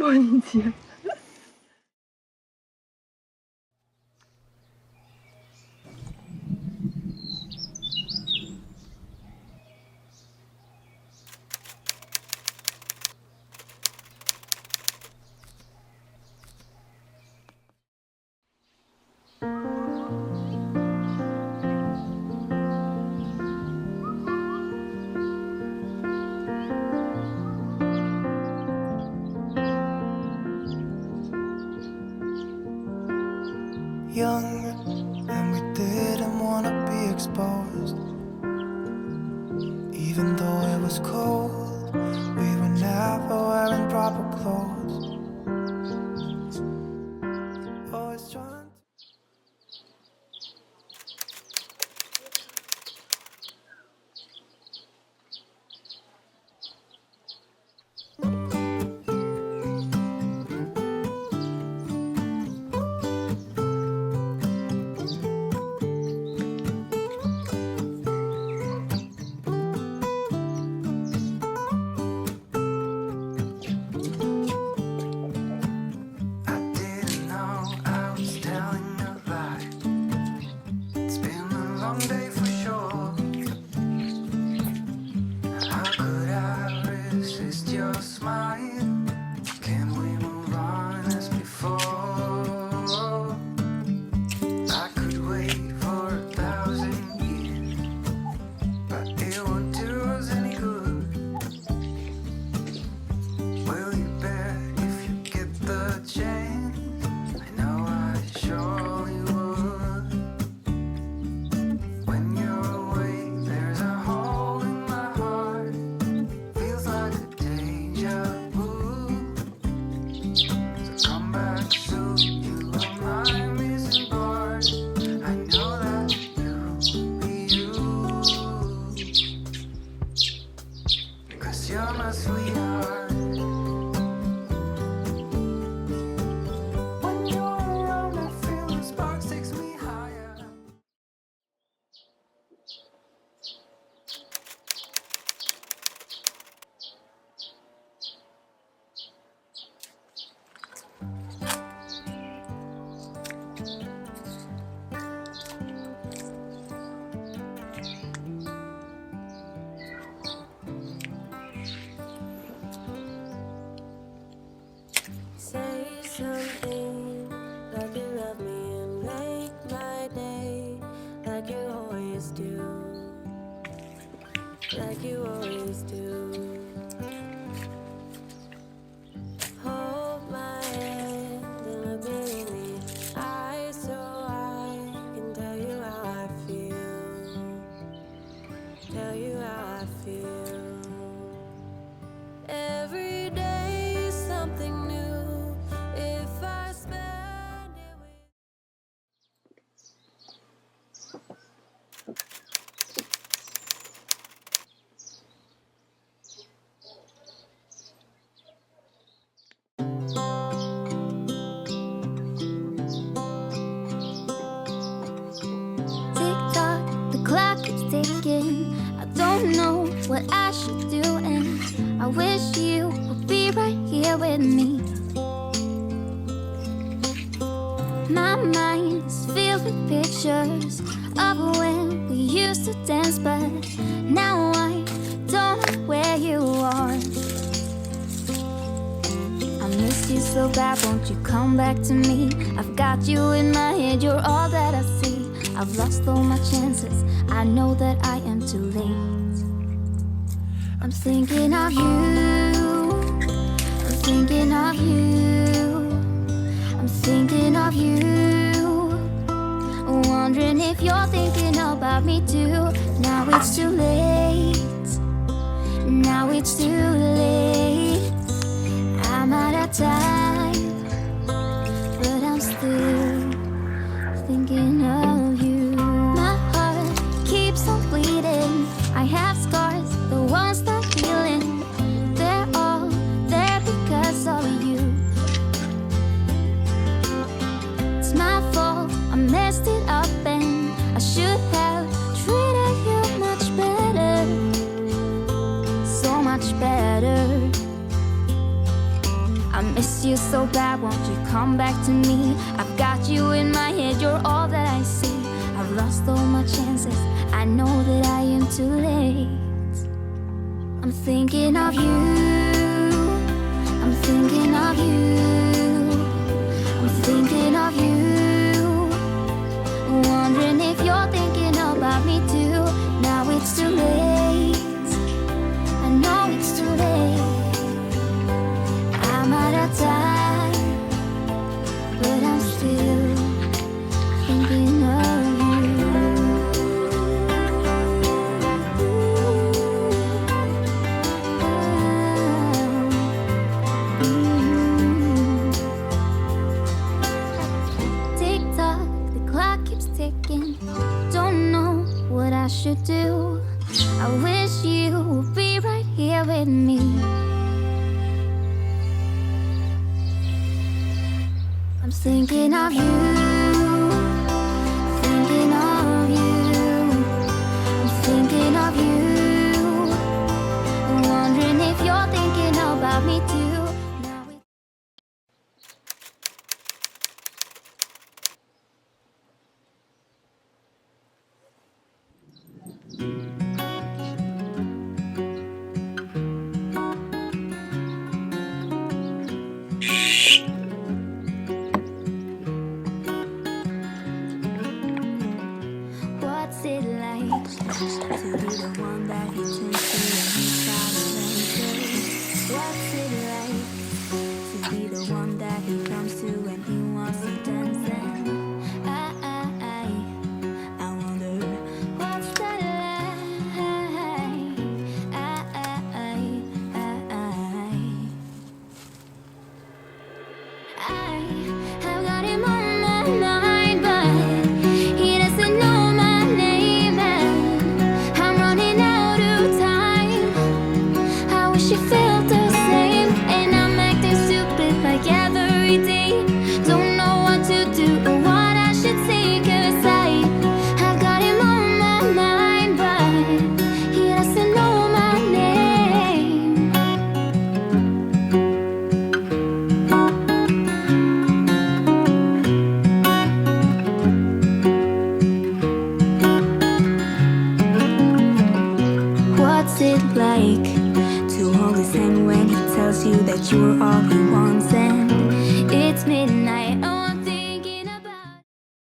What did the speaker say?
뭔지요? Young, and we didn't want to be exposed. Even though it was cold, we were never wearing proper clothes. Always trying to... Say something like you love me and make my day, like you always do, like you always do. Hold my hand and look me in the eyes so I can tell you how I feel, tell you how I feel. Every day is something new if I spend it with Tick-tock, the clock is ticking. I don't know what I should do, and I wish you would be right here with me. My mind is filled with pictures of when we used to dance, but now I don't know where you are. I miss you so bad, won't you come back to me? I've got you in my head, you're all that I see. I've lost all my chances, I know that I am too late. I'm thinking of you, I'm thinking of you, I'm thinking of you, wondering if you're thinking about me too. Now it's too late, now it's too late. I'm out of time, but I'm still thinking of you. My heart keeps on bleeding, I have scars, the ones that healing. They're all there because of you. It's my fault, I messed it up, and I should have treated you much better, so much better. I miss so bad, won't you come back to me? I've got you in my head, you're all that I see. I've lost all my chances, I know that I am too late. I'm thinking of you, I'm thinking of you, I'm thinking of you, wondering if you're thinking about me too. Now it's too late, I know it's too late. I'm out of time, but I'm still thinking of you. Tick tock, the clock keeps ticking. Don't know what I should do. I wish you would be right here with me. I'm thinking of you, thinking of you, I'm thinking of you, wondering if you're thinking about me too. Now it's what's it like to be the one that he turns to when he's out of answers? What's it like to be the one that he comes to when he wants to dance? And I wonder what's that like? I've got him on my mind, but he doesn't know my name, and I'm running out of time. I wish you felt the same, and I'm acting stupid like every day. Don't know what to do or what I should say, 'cause I've got him on my mind, but he doesn't know my name. What's it like to hold his hand when he tells you that you're all he